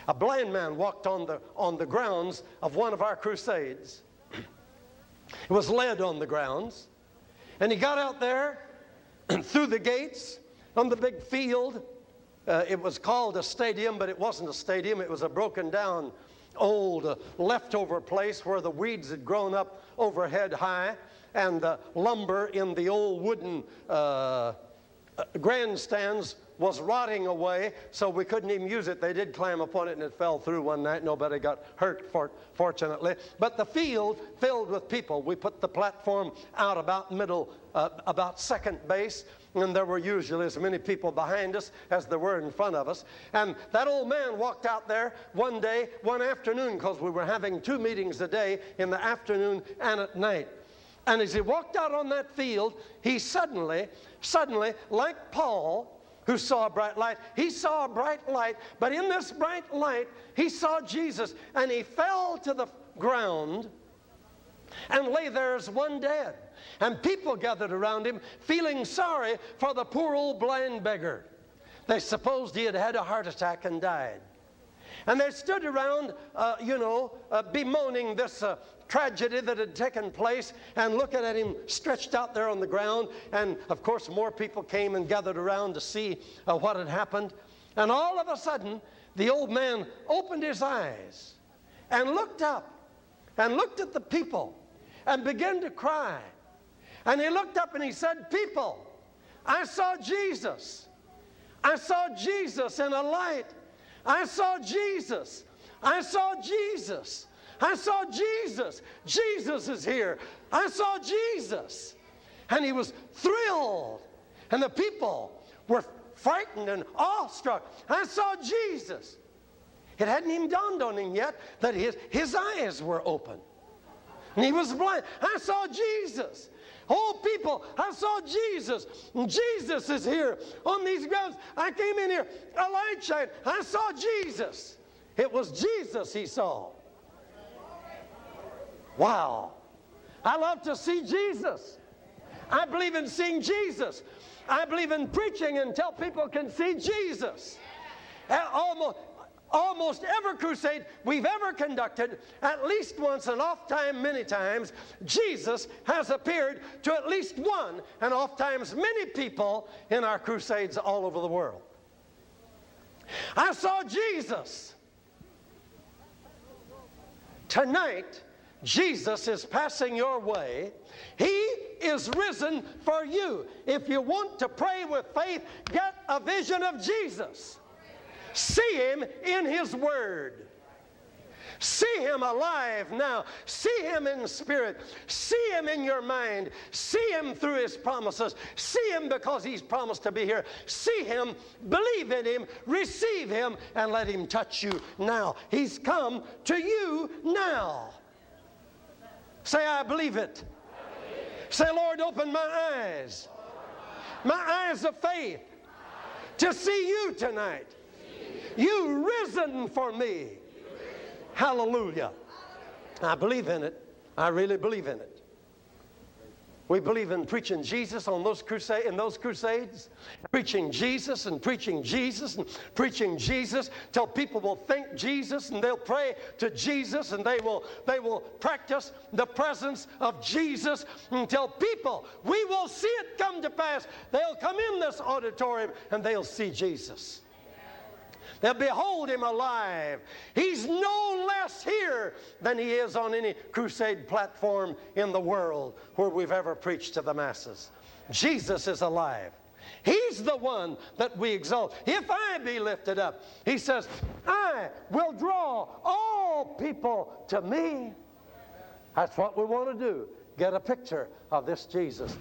A blind man walked on the grounds of one of our crusades. He was led on the grounds, and he got out there through the gates on the big field. It was called a stadium, but it wasn't a stadium. It was a broken down old leftover place where the weeds had grown up overhead high, and the lumber in the old wooden grandstands was rotting away, so we couldn't even use it. They did climb upon it, and it fell through one night. Nobody got hurt, fortunately. But the field filled with people. We put the platform out about second base, and there were usually as many people behind us as there were in front of us. And that old man walked out there one afternoon, because we were having 2 meetings a day, in the afternoon and at night. And as he walked out on that field, he suddenly, like Paul, who saw a bright light, he saw a bright light, but in this bright light, he saw Jesus, and he fell to the ground and lay there as one dead. And people gathered around him, feeling sorry for the poor old blind beggar. They supposed he had had a heart attack and died. And they stood around, bemoaning this tragedy that had taken place, and looking at him stretched out there on the ground. And of course more people came and gathered around to see what had happened. And all of a sudden the old man opened his eyes and looked up and looked at the people and began to cry. And he looked up and he said, "People, I saw Jesus. I saw Jesus in a light. I saw Jesus. I saw Jesus. I saw Jesus. Jesus is here. I saw Jesus." And he was thrilled. And the people were frightened and awestruck. I saw Jesus. It hadn't even dawned on him yet that his eyes were open. And he was blind. I saw Jesus. Oh, people, I saw Jesus. Jesus is here on these grounds. I came in here, a light shined. I saw Jesus. It was Jesus he saw. Wow. I love to see Jesus. I believe in seeing Jesus. I believe in preaching until people can see Jesus. Almost every crusade we've ever conducted, at least once and oft time many times, Jesus has appeared to at least one and oft times many people in our crusades all over the world. I saw Jesus. Tonight, Jesus is passing your way. He is risen for you. If you want to pray with faith, get a vision of Jesus. See him in his word. See him alive now. See him in spirit. See him in your mind. See him through his promises. See him because he's promised to be here. See him, believe in him, receive him, and let him touch you now. He's come to you now. Say, I believe it. Say, Lord, open my eyes of faith to see you tonight. You risen for me. Hallelujah. I believe in it. I really believe in it. We believe in preaching Jesus on those crusades, preaching Jesus and preaching Jesus and preaching Jesus till people will think Jesus, and they'll pray to Jesus, and they will practice the presence of Jesus until people, we will see it come to pass. They'll come in this auditorium and they'll see Jesus. They'll behold him alive. He's no less here than he is on any crusade platform in the world where we've ever preached to the masses. Jesus is alive. He's the one that we exalt. If I be lifted up, he says, I will draw all people to me. That's what we want to do. Get a picture of this Jesus.